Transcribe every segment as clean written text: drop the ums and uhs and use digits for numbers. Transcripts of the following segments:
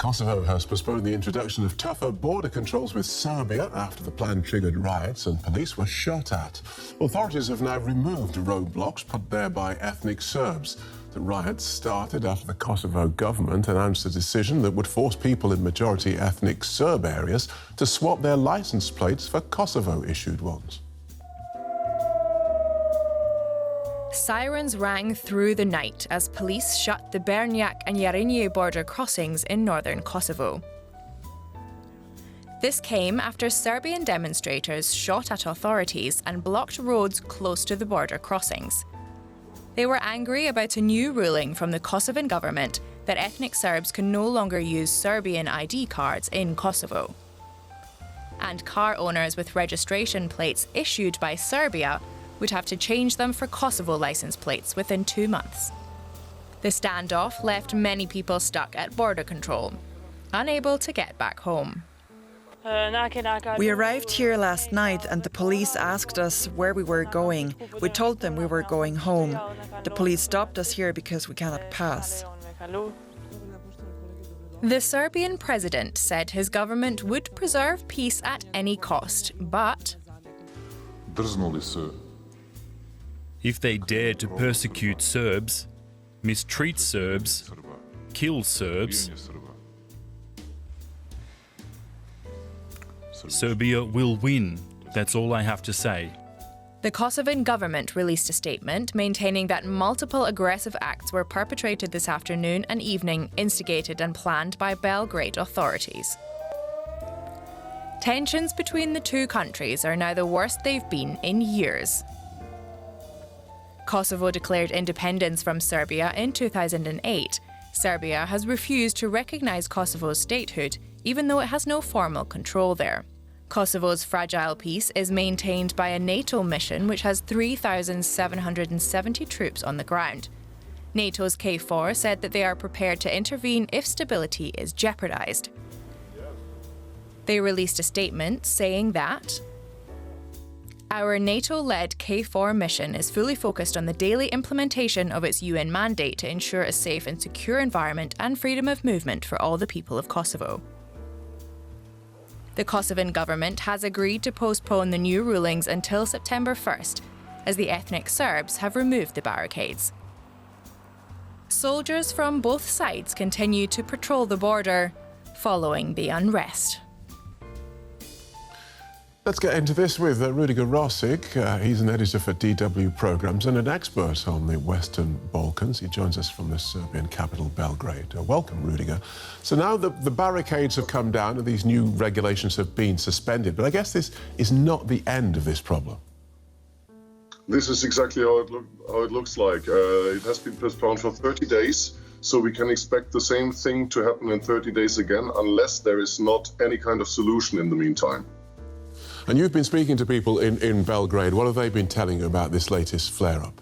Kosovo has postponed the introduction of tougher border controls with Serbia after the plan triggered riots and police were shot at. Authorities have now removed roadblocks put there by ethnic Serbs. The riots started after the Kosovo government announced a decision that would force people in majority ethnic Serb areas to swap their license plates for Kosovo-issued ones. Sirens rang through the night as police shut the Brnjac and Jarinje border crossings in northern Kosovo. This came after Serbian demonstrators shot at authorities and blocked roads close to the border crossings. They were angry about a new ruling from the Kosovan government that ethnic Serbs can no longer use Serbian ID cards in Kosovo. And car owners with registration plates issued by Serbia would have to change them for Kosovo license plates within 2 months. The standoff left many people stuck at border control, unable to get back home. We arrived here last night and the police asked us where we were going. We told them we were going home. The police stopped us here because we cannot pass. The Serbian president said his government would preserve peace at any cost, but if they dare to persecute Serbs, mistreat Serbs, kill Serbs, Serbia will win. That's all I have to say. the Kosovan government released a statement maintaining that multiple aggressive acts were perpetrated this afternoon and evening, instigated and planned by Belgrade authorities. Tensions between the two countries are now the worst they've been in years. Kosovo declared independence from Serbia in 2008. Serbia has refused to recognise Kosovo's statehood, even though it has no formal control there. Kosovo's fragile peace is maintained by a NATO mission which has 3,770 troops on the ground. NATO's KFOR said that they are prepared to intervene if stability is jeopardised. They released a statement saying that our NATO-led KFOR mission is fully focused on the daily implementation of its UN mandate to ensure a safe and secure environment and freedom of movement for all the people of Kosovo. The Kosovan government has agreed to postpone the new rulings until September 1st, as the ethnic Serbs have removed the barricades. Soldiers from both sides continue to patrol the border, following the unrest. Let's get into this with Rudiger Rosig. He's an editor for DW Programmes and an expert on the Western Balkans. He joins us from the Serbian capital, Belgrade. Welcome, Rudiger. So now the barricades have come down and these new regulations have been suspended, but I guess this is not the end of this problem. This is exactly how it looks like. It has been postponed for 30 days, so we can expect the same thing to happen in 30 days again, unless there is not any kind of solution in the meantime. And you've been speaking to people in Belgrade. What have they been telling you about this latest flare-up?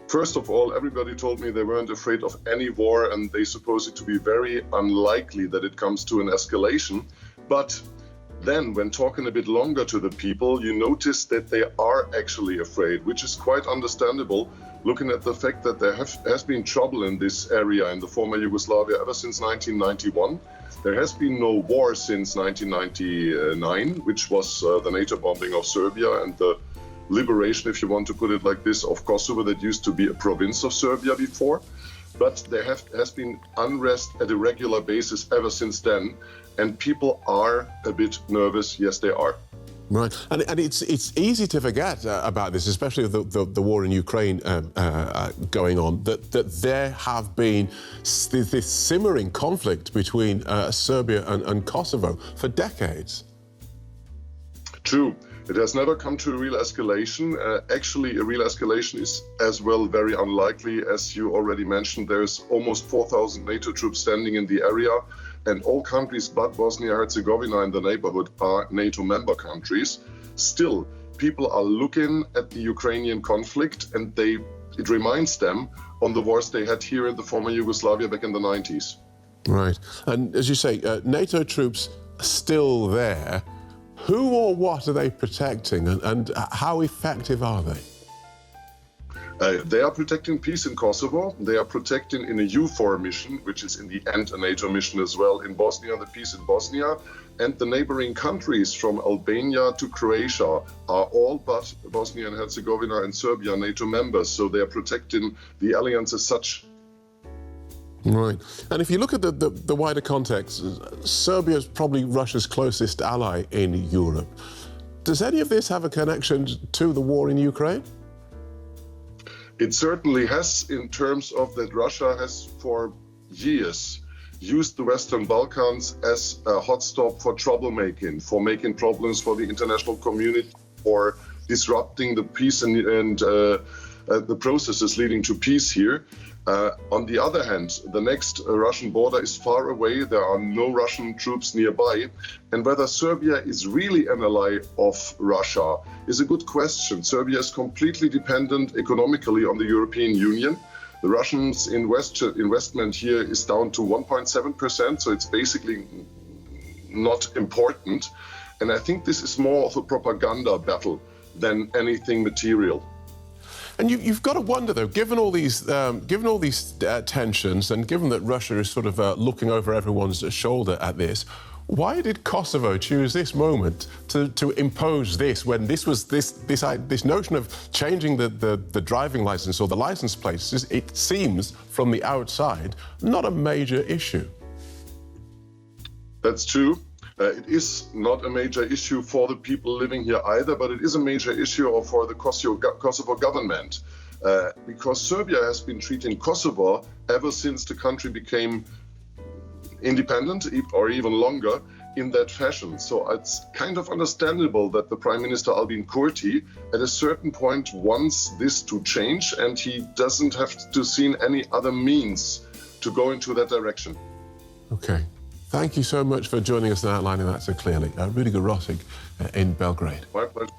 First of all, everybody told me they weren't afraid of any war and they suppose it to be very unlikely that it comes to an escalation. But then, when talking a bit longer to the people, you notice that they are actually afraid, which is quite understandable, looking at the fact that there has been trouble in this area in the former Yugoslavia ever since 1991. There has been no war since 1999, which was the NATO bombing of Serbia and the liberation, if you want to put it like this, of Kosovo, that used to be a province of Serbia before. But there has been unrest at a regular basis ever since then, and people are a bit nervous. Yes, they are. Right, and it's easy to forget about this, especially with the war in Ukraine going on, that there have been this simmering conflict between Serbia and Kosovo for decades. True. It has never come to a real escalation. Actually, a real escalation is as well very unlikely. As you already mentioned, there's almost 4,000 NATO troops standing in the area, and all countries but Bosnia-Herzegovina in the neighborhood are NATO member countries. Still, people are looking at the Ukrainian conflict and it reminds them on the wars they had here in the former Yugoslavia back in the 90s. Right, and as you say, NATO troops are still there. Who or what are they protecting and how effective are they? They are protecting peace in Kosovo. They are protecting in a EUFOR mission, which is in the end a NATO mission as well, in Bosnia, the peace in Bosnia. And the neighboring countries from Albania to Croatia are all but Bosnia and Herzegovina and Serbia NATO members. So they are protecting the alliance as such. Right. And if you look at the wider context, Serbia is probably Russia's closest ally in Europe. Does any of this have a connection to the war in Ukraine? It certainly has, in terms of that Russia has for years used the Western Balkans as a hotstop for troublemaking, for making problems for the international community, for disrupting the peace and the processes leading to peace here. On the other hand, the next Russian border is far away. There are no Russian troops nearby. And whether Serbia is really an ally of Russia is a good question. Serbia is completely dependent economically on the European Union. The Russians' investment here is down to 1.7%, so it's basically not important. And I think this is more of a propaganda battle than anything material. And you've got to wonder, though, given all these tensions, and given that Russia is sort of looking over everyone's shoulder at this, why did Kosovo choose this moment to impose this when this notion of changing the driving license or the license plates? It seems from the outside not a major issue. That's true. It is not a major issue for the people living here either, but it is a major issue for the Kosovo government, because Serbia has been treating Kosovo ever since the country became independent, or even longer, in that fashion. So it's kind of understandable that the Prime Minister Albin Kurti at a certain point wants this to change, and he doesn't have to see any other means to go into that direction. Okay. Thank you so much for joining us and outlining that so clearly. Rudiger Rossig in Belgrade. My pleasure.